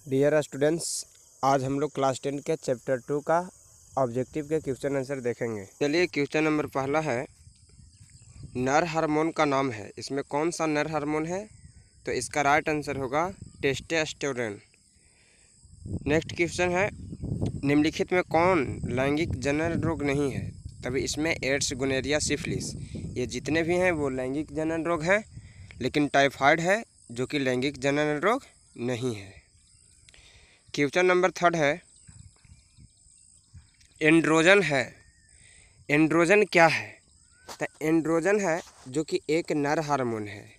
Dear students, आज हम लोग क्लास 10 के चैप्टर 2 का ऑब्जेक्टिव के क्वेश्चन आंसर देखेंगे। चलिए, क्वेश्चन नंबर पहला है, नर हार्मोन का नाम है, इसमें कौन सा नर हार्मोन है? तो इसका राइट आंसर होगा टेस्टोस्टेरोन। नेक्स्ट क्वेश्चन है, निम्नलिखित में कौन लैंगिक जनन रोग नहीं है? तभी इसमें एड्स, गोनेरिया, सिफिलिस, ये जितने भी हैं वो लैंगिक जनन रोग हैं, लेकिन टाइफाइड है जो कि लैंगिक जनन रोग नहीं है। क्वेश्चन नंबर थर्ड है, एंड्रोजन है, एंड्रोजन क्या है? तो एंड्रोजन है जो कि एक नर हार्मोन है।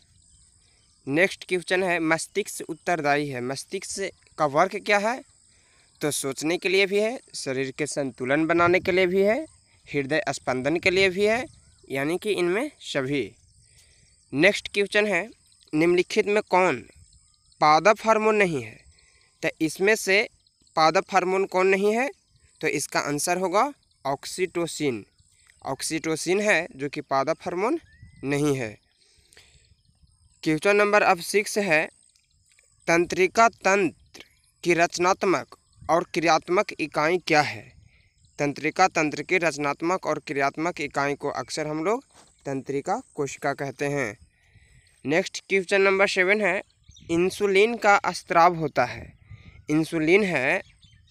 नेक्स्ट क्वेश्चन है, मस्तिष्क उत्तरदायी है, मस्तिष्क का वर्क क्या है? तो सोचने के लिए भी है, शरीर के संतुलन बनाने के लिए भी है, हृदय स्पंदन के लिए भी है, यानी कि इनमें सभी। नेक्स्ट क्वेश्चन है, निम्नलिखित में कौन पादप हार्मोन नहीं है? तो इसमें से पादप हार्मोन कौन नहीं है? तो इसका आंसर होगा ऑक्सीटोसिन। ऑक्सीटोसिन है जो कि पादप हार्मोन नहीं है। क्वेश्चन नंबर अब 6 है, तंत्रिका तंत्र की रचनात्मक और क्रियात्मक इकाई क्या है? तंत्रिका तंत्र की रचनात्मक और क्रियात्मक इकाई को अक्सर हम लोग तंत्रिका कोशिका कहते हैं। नेक्स्ट क्वेश्चन नंबर 7 है, इंसुलिन का स्त्राव होता है, इंसुलिन है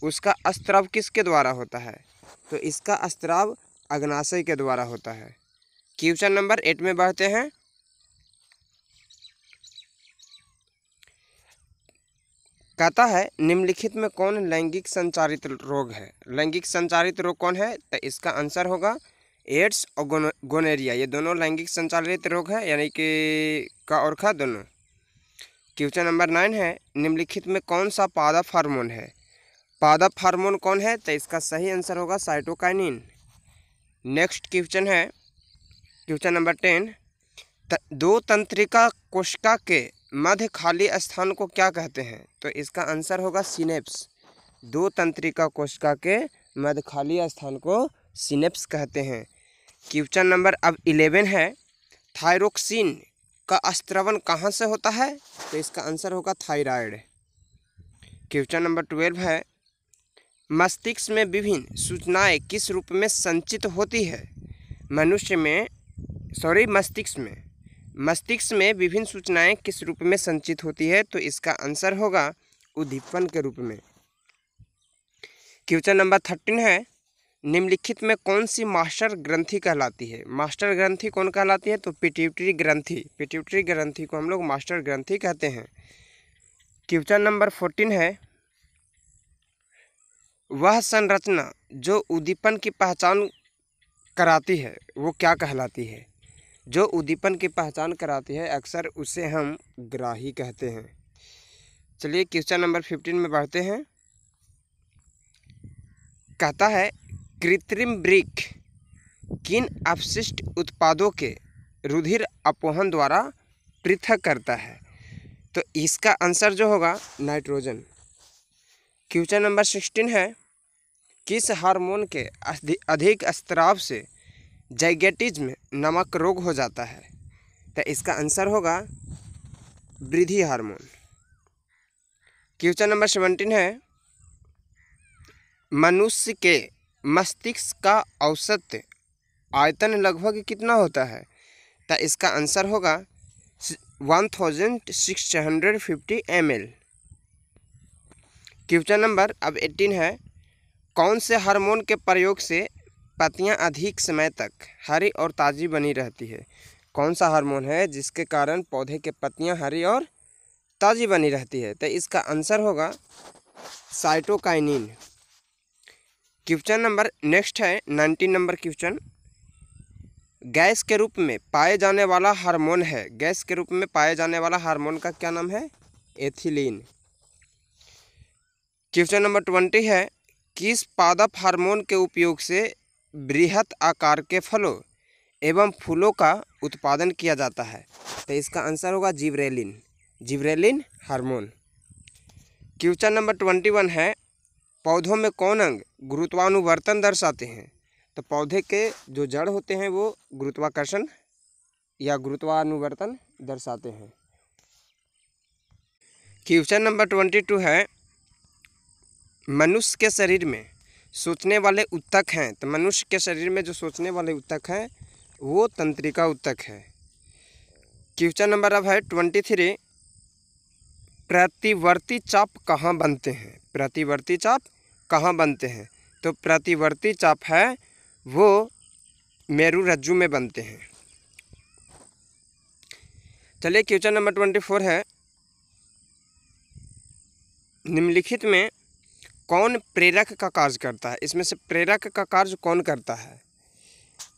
उसका स्त्राव किसके द्वारा होता है? तो इसका स्त्राव अग्नाशय के द्वारा होता है। क्वेश्चन नंबर 8 में बढ़ते हैं, कहता है निम्नलिखित में कौन लैंगिक संचारित रोग है? लैंगिक संचारित रोग कौन है? तो इसका आंसर होगा एड्स और गोनेरिया, ये दोनों लैंगिक संचारित रोग है, यानी कि का और खा दोनों। क्वेश्चन नंबर 9 है, निम्नलिखित में कौन सा पादप हार्मोन है? पादप हार्मोन कौन है? तो इसका सही आंसर होगा साइटोकाइनिन। नेक्स्ट क्वेश्चन है, क्वेश्चन नंबर 10, दो तंत्रिका कोशिका के मध्य खाली स्थान को क्या कहते हैं? तो इसका आंसर होगा सिनेप्स। दो तंत्रिका कोशिका के मध्य खाली स्थान को सिनेप्स कहते हैं। क्वेश्चन नंबर अब 11 है, थायरोक्सिन का स्त्रवण कहाँ से होता है? तो इसका आंसर होगा थायराइड। क्वेश्चन नंबर 12 है, मस्तिष्क में विभिन्न सूचनाएं किस रूप में संचित होती है? मस्तिष्क में विभिन्न सूचनाएं किस रूप में संचित होती है? तो इसका आंसर होगा उद्दीपन के रूप में। क्वेश्चन नंबर 13 है, निम्नलिखित में कौन सी मास्टर ग्रंथि कहलाती है? मास्टर ग्रंथि कौन कहलाती है? तो पिट्यूटरी ग्रंथि, पिट्यूटरी ग्रंथि को हम लोग मास्टर ग्रंथि कहते हैं। क्वेश्चन नंबर 14 है, वह संरचना जो उद्दीपन की पहचान कराती है वो क्या कहलाती है? जो उद्दीपन की पहचान कराती है अक्सर उसे हम ग्राही कहते हैं। चलिए क्वेश्चन नंबर 15 में बढ़ते हैं। कहता है कृत्रिम वृक्क किन अपशिष्ट उत्पादों के रुधिर अपोहन द्वारा पृथक करता है? तो इसका आंसर जो होगा नाइट्रोजन। क्वेश्चन नंबर 16 है, किस हार्मोन के अधिक स्त्राव से जाइगेटिज्म नामक रोग हो जाता है? तो इसका आंसर होगा वृद्धि हार्मोन। क्वेश्चन नंबर 17 है, मनुष्य के मस्तिष्क का औसत आयतन लगभग कितना होता है? तो इसका आंसर होगा 1650 ml। क्वेश्चन नंबर अब 18 है, कौन से हार्मोन के प्रयोग से पत्तियां अधिक समय तक हरी और ताज़ी बनी रहती है? कौन सा हार्मोन है जिसके कारण पौधे के पत्तियां हरी और ताज़ी बनी रहती है? तो इसका आंसर होगा साइटोकाइनिन। क्वेश्चन नंबर नेक्स्ट है 19 नंबर क्वेश्चन, गैस के रूप में पाए जाने वाला हार्मोन है, गैस के रूप में पाए जाने वाला हार्मोन का क्या नाम है? एथिलीन। क्वेश्चन नंबर 20 है, किस पादप हार्मोन के उपयोग से बृहत आकार के फलों एवं फूलों का उत्पादन किया जाता है? तो इसका आंसर होगा gibberellin, gibberellin hormone. Question number 21 है, पौधों में कौन अंग गुरुत्वानुवर्तन दर्शाते हैं? तो पौधे के जो जड़ होते हैं वो गुरुत्वाकर्षण या गुरुत्वानुवर्तन दर्शाते हैं। क्वेश्चन नंबर 22 है, मनुष्य के शरीर में सोचने वाले ऊतक हैं, तो मनुष्य के शरीर में जो सोचने वाले ऊतक हैं वो तंत्रिका ऊतक है। क्वेश्चन नंबर अब है 23, प्रतिवर्ती चाप कहाँ बनते हैं? प्रतिवर्ती चाप कहाँ बनते हैं? तो प्रतिवर्ती चाप है वो मेरुरज्जु में बनते हैं। चलिए क्वेश्चन नंबर 24 है, निम्नलिखित में कौन प्रेरक का कार्य करता है? इसमें से प्रेरक का कार्य कौन करता है?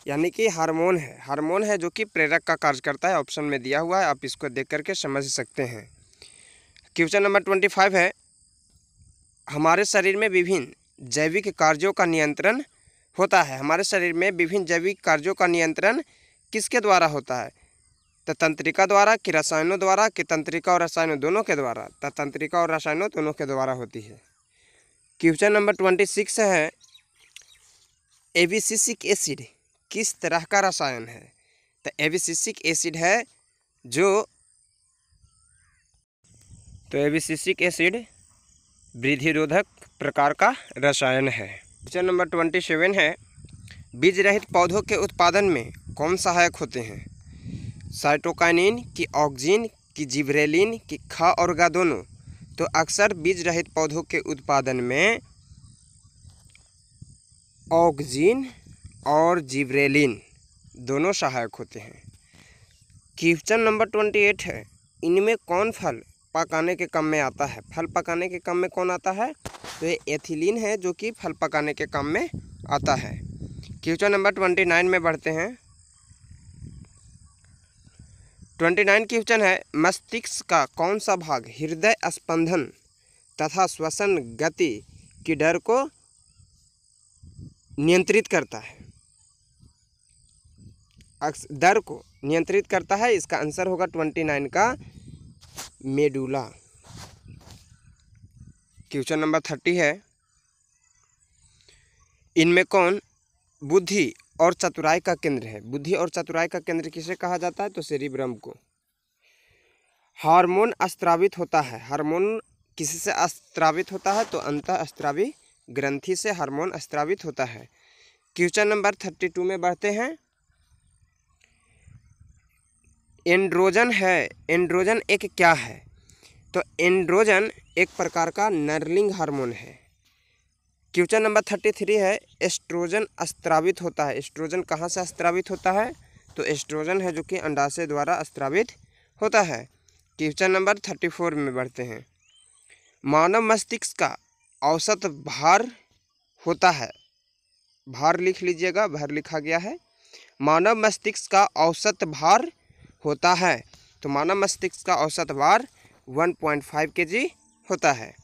यानी कि हार्मोन है, हार्मोन है जो कि प्रेरक का कार्य करता है। ऑप्शन में दिया हुआ है, आप इसको देख करके समझ सकते हैं। क्वेश्चन नंबर 25 है, हमारे शरीर में विभिन्न जैविक कार्यों का नियंत्रण होता है। हमारे शरीर में विभिन्न जैविक कार्यों का नियंत्रण किसके द्वारा होता है? तो तंत्रिका द्वारा कि रसायनों द्वारा कि तंत्रिका और रसायनों दोनों के द्वारा? तो तंत्रिका और रसायनों दोनों के द्वारा होती है। क्वेश्चन नंबर 26 है, एबिसिसिक एसिड किस तरह का रसायन है? तो एबिसिसिक एसिड है एबिसिसिक एसिड वृद्धिरोधक प्रकार का रसायन है। क्वेश्चन नंबर 27 है, बीज रहित पौधों के उत्पादन में कौन सहायक होते हैं? साइटोकाइनिन कि ऑक्सिन कि जिबरेलिन कि ख और ग दोनों? तो अक्सर बीज रहित पौधों के उत्पादन में ऑक्सिन और जिबरेलिन दोनों सहायक होते हैं। क्वेश्चन नंबर 28 है, इनमें कौन फल पकाने के काम में आता है? फल पकाने के काम में कौन आता है? तो ये एथिलीन है जो कि फल पकाने के काम में आता है। क्वेश्चन नंबर 29 में बढ़ते हैं। 29 क्वेश्चन है, मस्तिष्क का कौन सा भाग हृदय स्पंदन तथा श्वसन गति की दर को नियंत्रित करता है? दर को नियंत्रित करता है। इसका आंसर होगा 29 का मेडुला। क्वेश्चन नंबर 30 है, इनमें कौन बुद्धि और चतुराई का केंद्र है? बुद्धि और चतुराई का केंद्र किसे कहा जाता है? तो सेरिब्रम को। हार्मोन स्त्रावित होता है, हार्मोन किसी से स्त्रावित होता है? तो अंतःस्त्रावी ग्रंथि से हार्मोन स्त्रावित होता है। क्वेश्चन नंबर 32 में बढ़ते हैं। एंड्रोजन है, एंड्रोजन एक क्या है? तो एंड्रोजन एक प्रकार का नर्लिंग हार्मोन है। क्वेश्चन नंबर 33 है, एस्ट्रोजन स्त्रावित होता है। एस्ट्रोजन कहाँ से स्त्रावित होता है? तो एस्ट्रोजन है जो कि अंडाशय द्वारा स्त्रावित होता है। क्वेश्चन नंबर 34 में बढ़ते हैं। मानव मस्तिष्क का औसत भार होता है, भार लिख लीजिएगा, भार लिखा गया है। मानव मस्तिष्क का औसत भार होता है, तो मानव मस्तिष्क का औसत भार 1.5 kg होता है।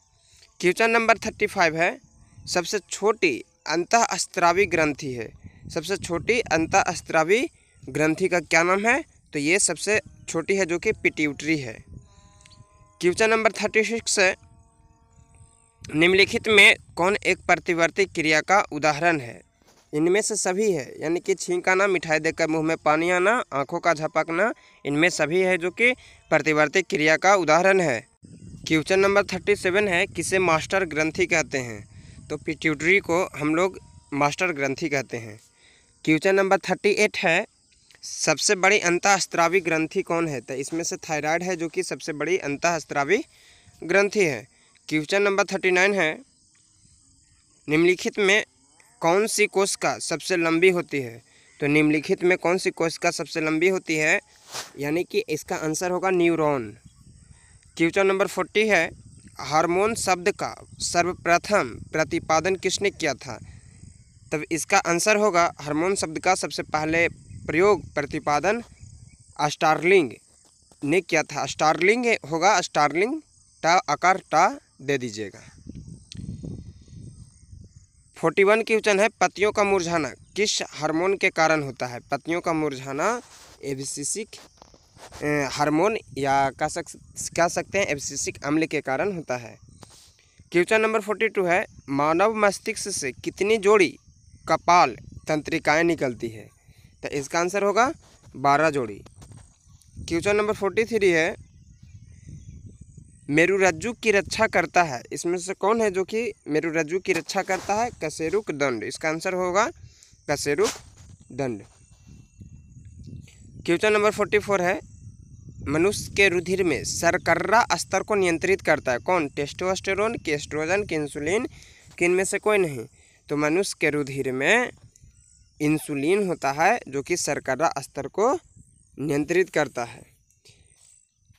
क्वेश्चन नंबर 35 है, सबसे छोटी अंतःस्त्रावी ग्रंथि है। सबसे छोटी अंतःस्त्रावी ग्रंथि का क्या नाम है? तो ये सबसे छोटी है जो कि पिट्यूटरी है। क्वेश्चन नंबर 36 है, निम्नलिखित में कौन एक प्रतिवर्ती क्रिया का उदाहरण है? इनमें से सभी है, यानी कि छींक आना, मिठाई देकर मुंह में पानी आना, आंखों का झपकना, इनमें सभी है जो कि प्रतिवर्ती क्रिया का उदाहरण है। क्वेश्चन नंबर 37 है, किसे मास्टर ग्रंथि कहते हैं? तो पिट्यूटरी को हम लोग मास्टर ग्रंथि कहते हैं। क्वेश्चन नंबर 38 है, सबसे बड़ी अंतःस्त्रावी ग्रंथि कौन है? तो इसमें से थायराइड है जो कि सबसे बड़ी अंतःस्त्रावी ग्रंथि है। क्वेश्चन नंबर 39 है, निम्नलिखित में कौन सी कोशिका सबसे लंबी होती है? तो निम्नलिखित में कौन सी कोशिका सबसे लंबी होती है? यानी कि इसका आंसर होगा न्यूरॉन। क्वेश्चन नंबर 40 है, हार्मोन शब्द का सर्वप्रथम प्रतिपादन किसने किया था? तब इसका आंसर होगा, हार्मोन शब्द का सबसे पहले प्रयोग प्रतिपादन स्टार्लिंग ने किया था। स्टार्लिंग होगा, स्टार्लिंग, टा आकार टा दे दीजिएगा। 41 क्वेश्चन है, पत्तियों का मुरझाना किस हार्मोन के कारण होता है? पत्तियों का मुरझाना एब्सिसिक हार्मोन या कह सकते हैं एब्सिसिक अम्ल के कारण होता है। क्वेश्चन नंबर 42 है, मानव मस्तिष्क से कितनी जोड़ी कपाल तंत्रिकाएं निकलती है? तो इसका आंसर होगा 12 जोड़ी। क्वेश्चन नंबर 43 है, मेरुरज्जु की रक्षा करता है। इसमें से कौन है जो कि मेरुरज्जु की रक्षा करता है? कशेरुक दंड। इसका आंसर होगा कशेरुक दंड। क्वेश्चन नंबर 44 है, मनुष्य के रुधिर में शर्करा स्तर को नियंत्रित करता है कौन? टेस्टोस्टेरोन, कि एस्ट्रोजन, कि इंसुलिन, कि इनमें से कोई नहीं? तो मनुष्य के रुधिर में इंसुलिन होता है जो कि शर्करा स्तर को नियंत्रित करता है।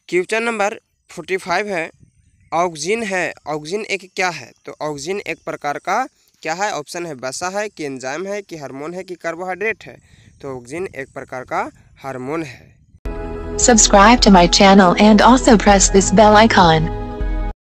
क्वेश्चन नंबर 45 है, ऑक्सिन है, ऑक्सिन एक क्या है? तो ऑक्सिन एक प्रकार का क्या है? ऑप्शन है वसा है, कि एंजाइम है, कि हार्मोन है, कि कार्बोहाइड्रेट है? तो ऑक्सिन एक प्रकार का हार्मोन है। Subscribe to my channel and also press this bell icon.